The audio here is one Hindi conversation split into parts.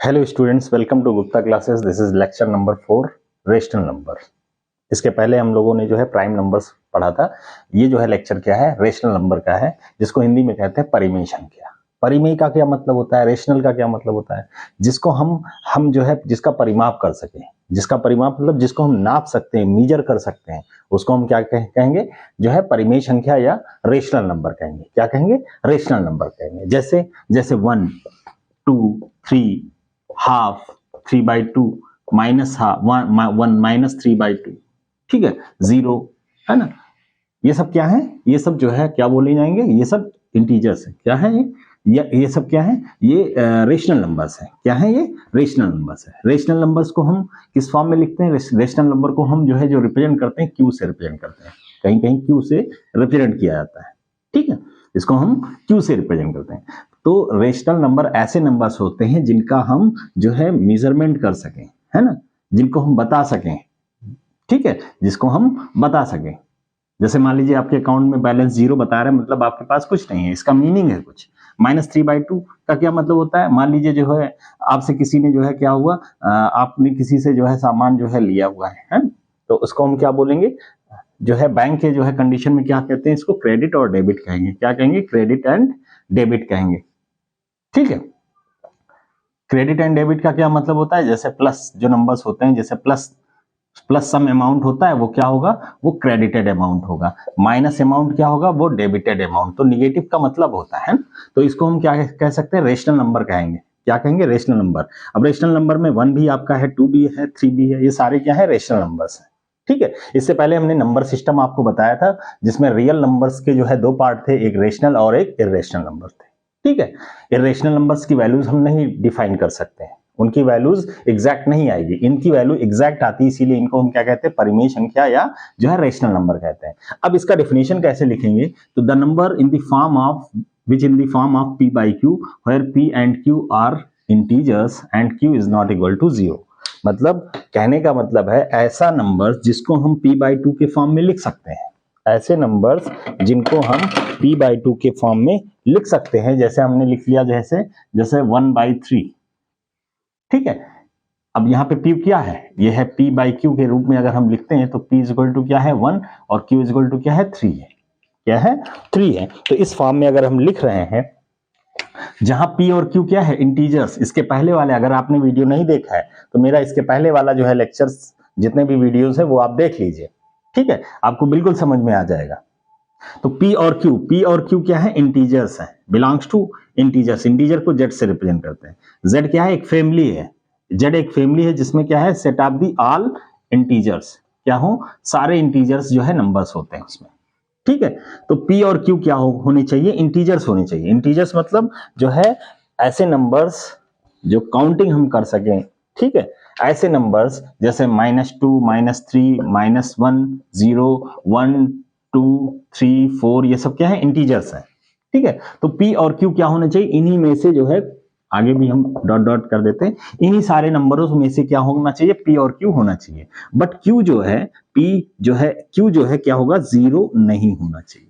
Hello students, welcome to Gupta classes. This is lecture number 4, rational number. इसके पहले हम लोगों ने जो है प्राइम नंबर्स पढ़ा था। ये जो है लेक्चर क्या है, रेशनल नंबर का है, जिसको हिंदी में कहते हैं परिमेय संख्या। परिमेय का क्या मतलब होता है, रेशनल का क्या मतलब होता है? जिसको हम जो है जिसका परिमाप कर सकें, जिसका परिमाप मतलब जिसको हम नाप सकते हैं, मीजर कर सकते हैं, उसको हम क्या कहेंगे, जो है परिमेय संख्या या रेशनल नंबर कहेंगे। क्या कहेंगे? रेशनल नंबर कहेंगे। जैसे जैसे 1, 2, 3, हाफ, 3/2, माइनस वन, माइनस 3/2, ठीक है, 0, है ना। ये सब क्या है? ये सब जो है क्या बोले जाएंगे? ये सब इंटीजर्स है। क्या है ये सब क्या है? ये रेशनल नंबर्स है। क्या है ये? रेशनल नंबर्स है। रेशनल नंबर्स को हम किस फॉर्म में लिखते हैं? रेशनल नंबर को हम जो है जो रिप्रेजेंट करते हैं, क्यू से रिप्रेजेंट करते हैं। कहीं कहीं क्यू से रिप्रेजेंट किया जाता है, ठीक है, इसको हम क्यू से रिप्रेजेंट करते हैं। तो रेशनल नंबर ऐसे नंबर्स होते हैं जिनका हम जो है मेजरमेंट कर सकें, है ना, जिनको हम बता सकें, ठीक है, जिसको हम बता सकें। जैसे मान लीजिए आपके अकाउंट में बैलेंस 0 बता रहा है, मतलब आपके पास कुछ नहीं है, इसका मीनिंग है कुछ। -3/2 का क्या मतलब होता है? मान लीजिए जो है आपसे किसी ने जो है क्या हुआ, आपने किसी से जो है सामान जो है लिया हुआ है, तो उसको हम क्या बोलेंगे, जो है बैंक के जो है कंडीशन में क्या कहते हैं, इसको क्रेडिट और डेबिट कहेंगे। क्या कहेंगे? क्रेडिट एंड डेबिट कहेंगे, ठीक है। क्रेडिट एंड डेबिट का क्या मतलब होता है? जैसे प्लस जो नंबर्स होते हैं, जैसे प्लस प्लस सम अमाउंट होता है, वो क्या होगा? वो क्रेडिटेड अमाउंट होगा। माइनस अमाउंट क्या होगा? वो डेबिटेड अमाउंट। तो निगेटिव का मतलब होता है, तो इसको हम क्या कह सकते हैं? रेशनल नंबर कहेंगे। क्या कहेंगे? Rational number. अब रेशनल नंबर में 1 भी आपका है, 2 भी है, 3 भी है, ये सारे क्या है? रेशनल नंबर्स हैं, ठीक है। इससे पहले हमने नंबर सिस्टम आपको बताया था, जिसमें रियल नंबर्स के जो है 2 पार्ट थे, एक रेशनल और एक इर्रेशनल नंबर थे, ठीक है। इर्रेशनल नंबर्स की वैल्यूज हम नहीं डिफाइन कर सकते हैं, उनकी वैल्यूज एग्जैक्ट नहीं आएगी। इनकी वैल्यू एग्जैक्ट आती है, इसीलिए इनको हम क्या कहते हैं? परिमेय संख्या या जो है रेशनल नंबर कहते हैं। अब इसका डेफिनेशन कैसे लिखेंगे? तो the number in the form of which in the form of p by q where p and q are integers and q is not equal to 0। मतलब कहने का मतलब है ऐसा नंबर जिसको हम p/2 के फॉर्म में लिख सकते हैं, ऐसे नंबर्स जिनको हम p/2 के फॉर्म में लिख सकते हैं। जैसे हमने लिख लिया, जैसे जैसे 1/3, ठीक है। अब यहाँ पे p क्या है? ये है p/q के रूप में अगर हम लिखते हैं तो p इक्वल टू क्या है? 1 और q इक्वल टू क्या है? 3 है। क्या है? 3 है। तो इस फॉर्म में अगर हम लिख रहे हैं, जहां p और q क्या है? इंटीजर्स। इसके पहले वाले, अगर आपने वीडियो नहीं देखा है तो मेरा इसके पहले वाला जो है लेक्चर्स, जितने भी वीडियोस है वो आप देख लीजिए, ठीक है, आपको बिल्कुल समझ में आ जाएगा। तो p और q क्या है? इंटीजर्स है, बिलोंग्स टू इंटीजर्स। इंटीजर को z से रिप्रेजेंट करते हैं। z क्या है? एक फैमिली है। z एक फैमिली है जिसमें क्या है? Set of the all integers. क्या हो? सारे इंटीजर्स जो है नंबर्स होते हैं उसमें, ठीक है। तो p और q क्या होने चाहिए? इंटीजर्स होने चाहिए। इंटीजर्स मतलब जो है ऐसे नंबर्स जो काउंटिंग हम कर सकें, ठीक है। ऐसे नंबर्स जैसे -2, -3, -1, 0, 1, 2, 3, 4, ये सब क्या है? इंटीजर्स है, ठीक है। तो p और q क्या होना चाहिए? इन्हीं में से जो है, आगे भी हम डॉट डॉट कर देते हैं, इन्हीं सारे नंबरों में से क्या होना चाहिए? p और q होना चाहिए। बट q जो है, q जो है क्या होगा? 0 नहीं होना चाहिए।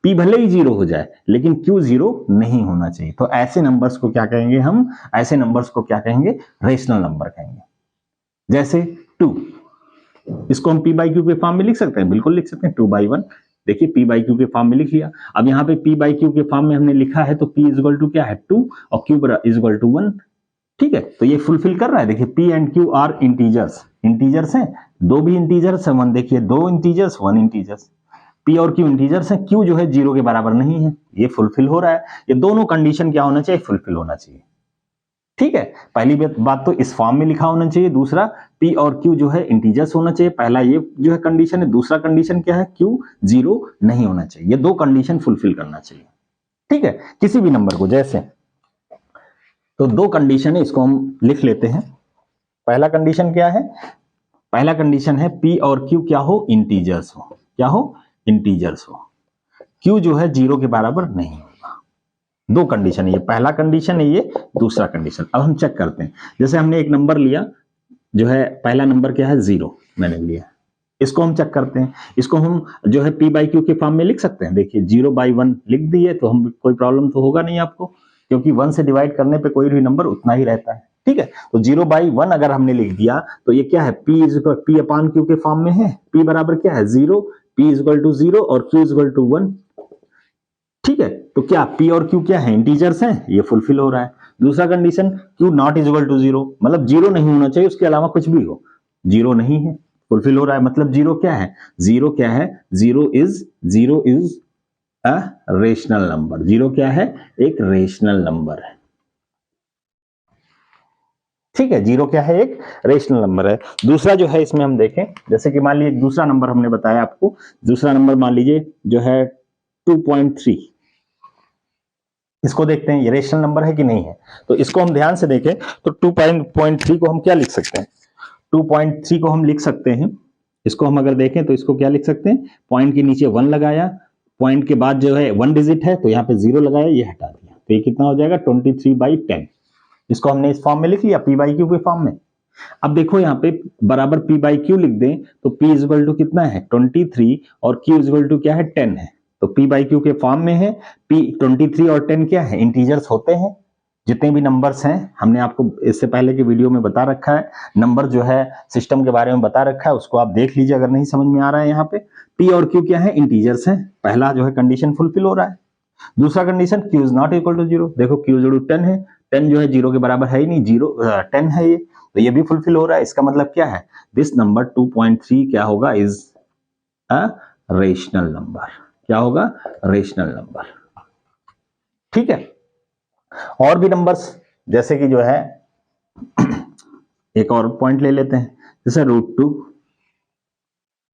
p भले ही 0 हो जाए लेकिन q 0 नहीं होना चाहिए। तो ऐसे नंबर्स को क्या कहेंगे हम? ऐसे नंबर्स को क्या कहेंगे? रेशनल नंबर कहेंगे। जैसे 2, इसको हम p/q के फॉर्म में लिख सकते हैं, बिल्कुल लिख सकते हैं। 2/1, देखिए p/q के फॉर्म में लिख लिया। अब यहाँ पे p/q के फॉर्म में हमने लिखा है, तो p इक्वल टू क्या है? 2 और q इक्वल टू 1, ठीक है। तो ये फुलफिल कर रहा है। देखिए p एंड q आर इंटीजर्स, इंटीजर्स हैं, दो भी इंटीजर्स है। 1 देखिए, 2 इंटीजर्स, 1 इंटीजर्स। p और q इंटीजर्स हैं, q जो है 0 के बराबर नहीं है, ये फुलफिल हो रहा है। ये दोनों कंडीशन क्या होना चाहिए? फुलफिल होना चाहिए, ठीक है। पहली बात तो इस फॉर्म में लिखा होना चाहिए। दूसरा, p और q जो है इंटीजर्स होना चाहिए। पहला ये जो है कंडीशन है। दूसरा कंडीशन क्या है? q 0 नहीं होना चाहिए। ये दो कंडीशन फुलफिल करना चाहिए, ठीक है, किसी भी नंबर को। जैसे तो दो कंडीशन है, इसको हम लिख लेते हैं। पहला कंडीशन क्या है? पहला कंडीशन है p और q क्या हो? इंटीजर्स हो। क्या हो? इंटीजर्स हो। q जो है 0 के बराबर नहीं होगा। दो कंडीशन है, ये पहला कंडीशन है, ये दूसरा कंडीशन। अब हम चेक करते हैं। जैसे हमने एक नंबर लिया, जो है पहला नंबर क्या है? 0 मैंने लिया। इसको हम चेक करते हैं। इसको हम जो है p/q के फॉर्म में लिख सकते हैं। देखिए 0/1 लिख दिए तो हम कोई प्रॉब्लम तो होगा नहीं आपको, क्योंकि 1 से डिवाइड करने पे कोई भी नंबर उतना ही रहता है, ठीक है, तो 0/1 अगर हमने लिख दिया तो ये क्या है, P अपान Q के फॉर्म में है। P बराबर क्या है 0, P इक्वल टू 0 और Q इक्वल टू 1। ठीक है, तो क्या P और Q क्या है, इंटीजर्स हैं, ये फुलफिल हो रहा है। दूसरा condition Q not equal to 0, मतलब 0 नहीं होना चाहिए, उसके अलावा कुछ भी हो, 0 नहीं है, फुलफिल हो रहा है। मतलब 0 क्या है, 0 क्या है, 0 इज अ रेशनल नंबर। 0 क्या है, एक रेशनल नंबर है। ठीक है, 0 क्या है, एक रेशनल नंबर है। दूसरा जो है इसमें हम देखें, जैसे कि मान लीजिए दूसरा नंबर हमने बताया आपको, दूसरा नंबर मान लीजिए जो है 2.3, इसको देखते हैं ये रेशनल नंबर है कि नहीं है। तो इसको हम ध्यान से देखें तो 2.3 को हम क्या लिख सकते हैं, 2.3 को हम लिख सकते हैं, इसको हम अगर देखें तो इसको क्या लिख सकते हैं, पॉइंट के नीचे 1 लगाया, पॉइंट के बाद जो है 1 डिजिट है तो यहाँ पे 0 लगाया, ये हटा दिया, तो ये कितना हो जाएगा 23/10। इसको हमने इस फॉर्म में लिख लिया, P/Q के फॉर्म में। अब देखो यहाँ पे बराबर P/Q लिख दें तो P इक्वल टू कितना है 23 और Q इक्वल टू क्या है 10 है, तो P/Q के फॉर्म में है। P 23 और 10 क्या है, इंटीजर्स होते हैं। जितने भी नंबर्स हैं हमने आपको इससे पहले के वीडियो में बता रखा है, नंबर जो है सिस्टम के बारे में बता रखा है, उसको आप देख लीजिए अगर नहीं समझ में आ रहा है। यहाँ पे P और Q क्या है, इंटीजर्स हैं। पहला जो है कंडीशन फुलफिल हो रहा है। दूसरा condition Q is not equal to 0, देखो Q इक्वल टू 10 है, 10 जो है 0 के बराबर है ही नहीं, 10 है ये, तो ये भी फुलफिल हो रहा है। इसका मतलब क्या है, दिस नंबर 2.3 क्या होगा, इज अ रेशनल नंबर। क्या होगा, रेशनल नंबर। ठीक है, और भी नंबर्स जैसे कि जो है एक और पॉइंट ले लेते हैं, जैसे √2।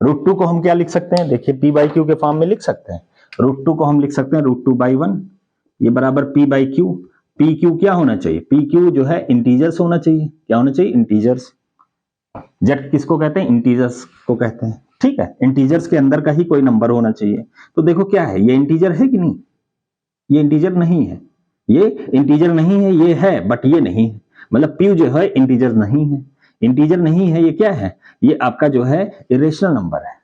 √2 को हम क्या लिख सकते हैं, देखिए P/Q के फॉर्म में लिख सकते हैं। √2 को हम लिख सकते हैं √2/1, ये बराबर P/Q। PQ क्या होना चाहिए, PQ जो है इंटीजर्स होना चाहिए। क्या होना चाहिए, इंटीजर्स। जेड किसको कहते हैं, इंटीजर्स को कहते हैं। ठीक है, इंटीजर्स के अंदर का ही कोई नंबर होना चाहिए। तो देखो क्या है, ये इंटीजर है कि नहीं, ये इंटीजर नहीं है, ये इंटीजर नहीं है, ये है बट ये नहीं है। मतलब P जो है इंटीजर नहीं है, इंटीजर नहीं है, ये क्या है, ये आपका जो है इरेशनल नंबर है।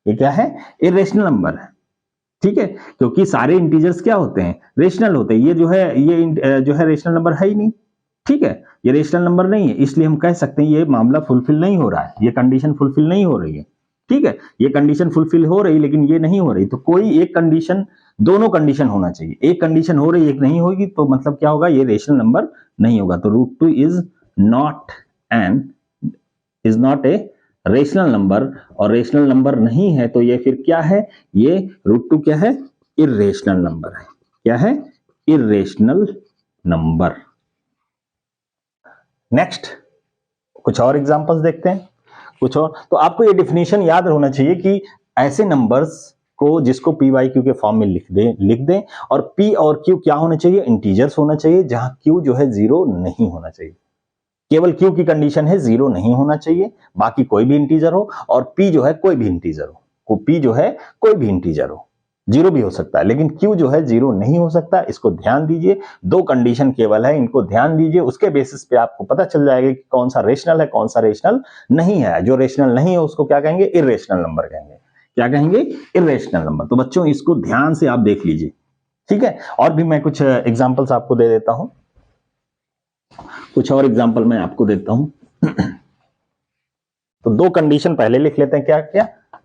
ये क्या है, इरेशनल नंबर है। ठीक है, क्योंकि सारे इंटीजर्स क्या होते हैं, रेशनल होते हैं। ये जो है, ये जो है रेशनल नंबर है ही नहीं। ठीक है, ये रेशनल नंबर नहीं है, इसलिए हम कह सकते हैं ये मामला फुलफिल नहीं हो रहा है, ये कंडीशन फुलफिल नहीं हो रही है। ठीक है, ये कंडीशन फुलफिल हो रही लेकिन ये नहीं हो रही, तो कोई एक कंडीशन, दोनों कंडीशन होना चाहिए। एक कंडीशन हो रही, एक नहीं होगी, तो मतलब क्या होगा, ये रेशनल नंबर नहीं होगा। तो √2 is not a rational number, और रेशनल नंबर नहीं है तो ये फिर क्या है, ये √2 क्या है, इर्रेशनल नंबर है। क्या है, इर्रेशनल नंबर। नेक्स्ट कुछ और एग्जांपल्स देखते हैं, कुछ और। तो आपको ये डिफिनीशन याद होना चाहिए कि ऐसे नंबर्स को जिसको P/Q के फॉर्म में लिख दें, और P और Q क्या होना चाहिए, इंटीजर्स होना चाहिए, जहां Q जो है 0 नहीं होना चाहिए। केवल Q की कंडीशन है 0 नहीं होना चाहिए, बाकी कोई भी इंटीजर हो, और P जो है कोई भी इंटीजर हो, P जो है कोई भी इंटीजर हो, 0 भी हो सकता है, लेकिन Q जो है 0 नहीं हो सकता। इसको ध्यान दीजिए, दो कंडीशन केवल है, इनको ध्यान दीजिए, उसके बेसिस पे आपको पता चल जाएगा कि कौन सा रेशनल है, कौन सा रेशनल नहीं है। जो रेशनल नहीं है उसको क्या कहेंगे, इर्रेशनल नंबर कहेंगे। क्या कहेंगे, इर्रेशनल नंबर। तो बच्चों इसको ध्यान से आप देख लीजिए। ठीक है, और भी मैं कुछ एग्जांपल्स आपको दे देता हूं, कुछ और एग्जांपल मैं आपको देता हूं। तो दो कंडीशन पहले लिख लेते हैं। क्या क्या,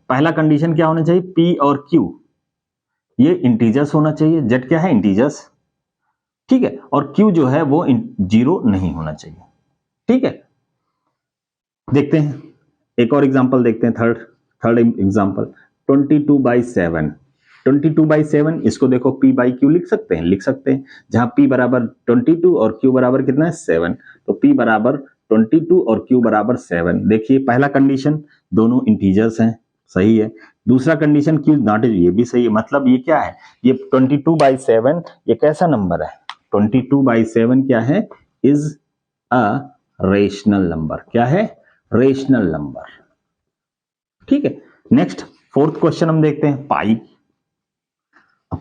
पहला कंडीशन क्या होना चाहिए, P और Q ये इंटीजर्स होना चाहिए। जेड क्या है, इंटीजर्स। ठीक है, और Q जो है वो 0 नहीं होना चाहिए। ठीक है, देखते हैं एक और एग्जांपल देखते हैं, थर्ड एग्जांपल 22/7। 22/7 इसको देखो P/Q लिख सकते हैं, लिख सकते हैं, जहां P बराबर 22 और Q बराबर कितना है 7, तो P बराबर 22 और Q बराबर 7। देखिए पहला कंडीशन दोनों इंटीजर्स हैं, सही है। दूसरा कंडीशन Q नॉट, ये भी सही है। मतलब ये क्या है, ये 22/7 ये कैसा नंबर है, 22/7 क्या है, इज अ रेशनल नंबर। क्या है, रेशनल नंबर। ठीक है, नेक्स्ट फोर्थ क्वेश्चन हम देखते हैं, पाई।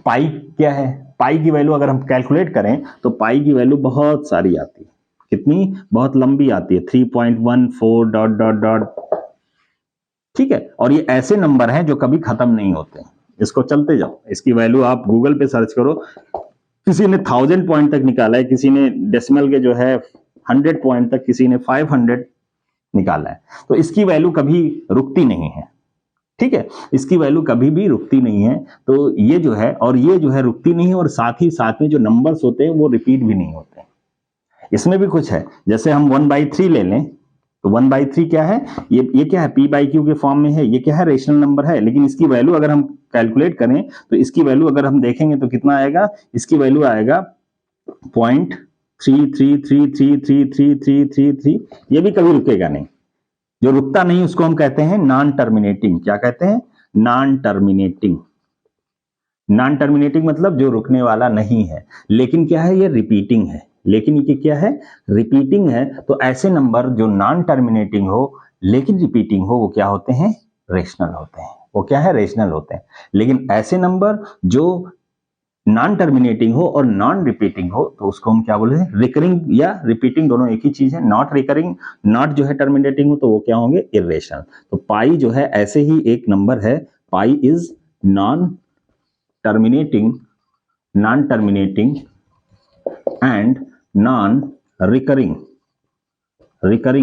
पाई क्या है, पाई की वैल्यू अगर हम कैलकुलेट करें तो पाई की वैल्यू बहुत सारी आती है। कितनी, बहुत लंबी आती है, 3.14 डॉट डॉट डॉट। ठीक है, और ये ऐसे नंबर हैं जो कभी खत्म नहीं होते, इसको चलते जाओ। इसकी वैल्यू आप गूगल पे सर्च करो, किसी ने 1000 पॉइंट तक निकाला है, किसी ने डेसिमल के जो है 100 पॉइंट तक, किसी ने 500 निकाला है। तो इसकी वैल्यू कभी रुकती नहीं है, ठीक है, इसकी वैल्यू कभी भी रुकती नहीं है। तो ये जो है, और ये जो है रुकती नहीं है, और साथ ही साथ में जो नंबर्स होते हैं वो रिपीट भी नहीं होते। इसमें भी कुछ है, जैसे हम 1/3 ले लें, तो 1/3 क्या है, ये क्या है, p/q के फॉर्म में है, ये क्या है, रेशनल नंबर है, लेकिन इसकी वैल्यू अगर हम कैलकुलेट करें तो इसकी वैल्यू अगर हम देखेंगे तो कितना आएगा, इसकी वैल्यू आएगा 0.33333333, ये भी कभी रुकेगा नहीं। जो रुकता नहीं उसको हम कहते हैं नॉन टर्मिनेटिंग। क्या कहते हैं, नॉन टर्मिनेटिंग। नॉन टर्मिनेटिंग मतलब जो रुकने वाला नहीं है, लेकिन क्या है, ये रिपीटिंग है। लेकिन ये क्या है, रिपीटिंग है। तो ऐसे नंबर जो नॉन टर्मिनेटिंग हो लेकिन रिपीटिंग हो, वो क्या होते हैं, रेशनल होते हैं। वो क्या है, रेशनल होते हैं। लेकिन ऐसे नंबर जो नॉन टर्मिनेटिंग हो और नॉन रिपीटिंग हो, तो उसको हम क्या बोलते हैं, रिकरिंग या रिपीटिंग, दोनों एक ही चीज है। नॉट रिकरिंग, नॉट जो है टर्मिनेटिंग हो, तो वो क्या होंगे, इर्रेशनल। तो पाई जो है ऐसे ही एक नंबर है, pi is non terminating and non recurring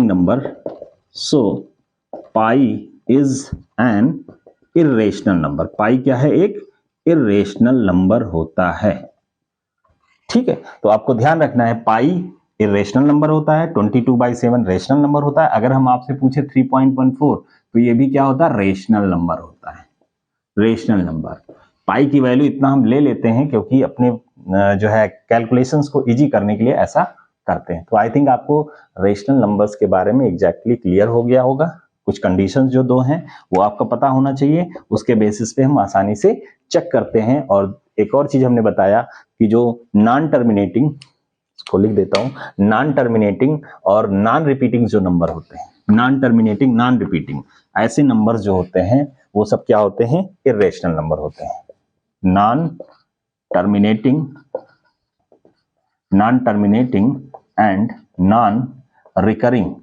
number. So pi is an irrational number. Pi क्या है, एक इर्रेशनल नंबर होता है, ठीक है। तो आपको ध्यान रखना है, पाई इर्रेशनल नंबर होता है, 22/7 रेशनल नंबर होता है। अगर हम आपसे पूछे 3.14, तो ये भी क्या होता है, रेशनल नंबर होता है, रेशनल नंबर। पाई की वैल्यू इतना हम ले लेते हैं क्योंकि अपने जो है कैलकुलेशंस को इजी करने के लिए ऐसा करते हैं। तो आई थिंक आपको रेशनल नंबर्स के बारे में एग्जैक्टली क्लियर हो गया होगा। कुछ कंडीशंस जो दो हैं वो आपको पता होना चाहिए, उसके बेसिस पे हम आसानी से चेक करते हैं। और एक और चीज हमने बताया कि जो नॉन टर्मिनेटिंग, इसको लिख देता हूं, नॉन टर्मिनेटिंग और नॉन रिपीटिंग जो नंबर होते हैं, नॉन टर्मिनेटिंग, नॉन रिपीटिंग, ऐसे नंबर्स जो होते हैं वो सब क्या होते हैं, इर्रेशनल नंबर होते हैं। Non terminating and non recurring,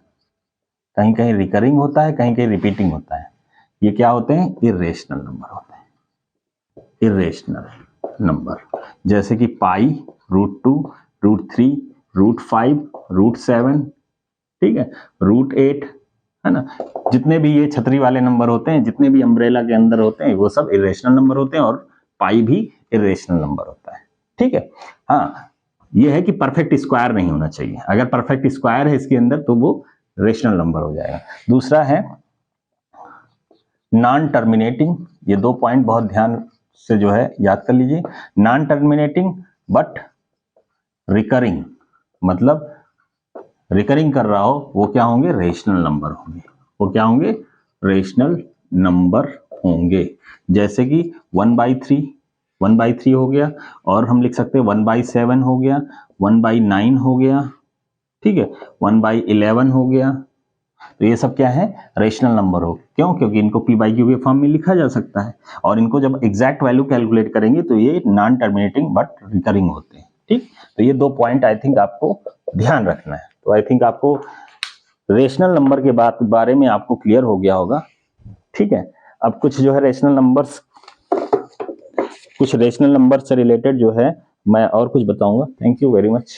कहीं कहीं रिकरिंग होता है, कहीं कहीं रिपीटिंग होता है, ये क्या होते हैं, इर्रेशनल नंबर होते हैं, इर्रेशनल नंबर। जैसे कि पाई, √2, √3, √5, √7, ठीक है, √8, है ना। जितने भी ये छतरी वाले नंबर होते हैं, जितने भी अम्ब्रेला के अंदर होते हैं, वो सब इर्रेशनल नंबर होते हैं, और पाई भी इर्रेशनल नंबर होता है, ठीक है। हाँ, ये है कि परफेक्ट स्क्वायर नहीं होना चाहिए। अगर परफेक्ट स्क्वायर है इसके अंदर तो वो रेशनल नंबर हो जाएगा। दूसरा है नॉन टर्मिनेटिंग। ये 2 पॉइंट बहुत ध्यान से जो है याद कर लीजिए। नॉन टर्मिनेटिंग बट रिकरिंग, मतलब रिकरिंग कर रहा हो, वो क्या होंगे, रेशनल नंबर होंगे। वो क्या होंगे, रेशनल नंबर होंगे। जैसे कि 1/3 हो गया, और हम लिख सकते हैं 1/7 हो गया, 1/9 हो गया, ठीक है, 1/11 हो गया। तो ये सब क्या है, रेशनल नंबर हो। क्यों, क्योंकि इनको p/q के फॉर्म में लिखा जा सकता है, और इनको जब एग्जैक्ट वैल्यू कैलकुलेट करेंगे तो ये नॉन टर्मिनेटिंग बट रिकरिंग होते हैं, ठीक। तो ये 2 पॉइंट आई थिंक आपको ध्यान रखना है। तो आई थिंक आपको रेशनल नंबर के बारे में आपको क्लियर हो गया होगा, ठीक है। अब कुछ जो है रेशनल नंबर से रिलेटेड जो है मैं और कुछ बताऊंगा। Thank you very much.